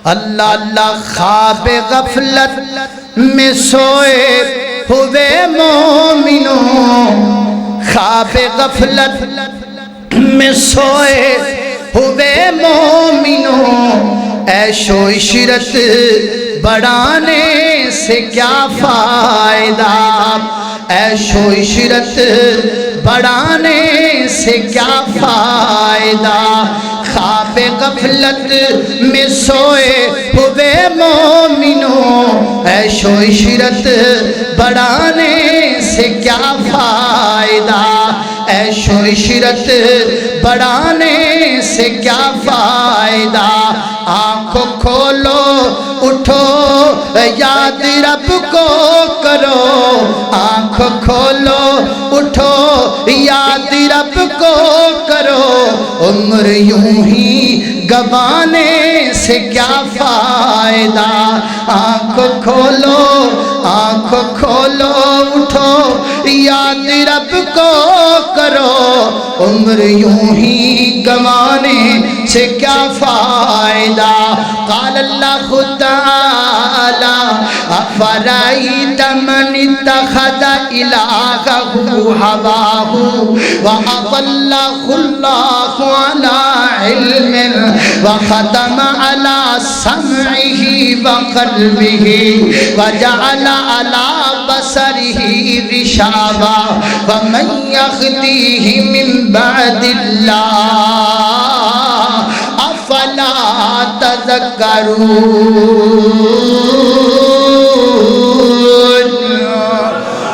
اللہ اللہ خواب غفلت میں سوئے ہوئے مومنوں، خواب غفلت میں سوئے ہوئے مومنوں، عیش و عشرت بڑھانے سے کیا فائدہ، عیش و عشرت بڑھانے سے کیا فائدہ، خواب غفلت میں سوئے ہوئے مومنوں، عیش و عشرت بڑھانے سے کیا فائدہ، عیش و عشرت بڑھانے سے کیا فائدہ، آنکھوں کھولو اٹھو یاد رب کو کرو، آنکھوں کھولو اٹھو یاد رب کو کرو، عمر یوں ہی گوانے سے کیا فائدہ، آنکھوں کھولو اٹھو یاد رب کو کرو، عمر یوں ہی گوانے سے کیا فائدہ، قال اللہ تعالی افرأیت من اتخذ الہہ ہواہ وأضلہ اللہ علی علم وختم علی سمعہ وقلبہ وجعل علی بصرہ غشاوہ ومن یہدیہ من بعد اللہ افلا تذکرون۔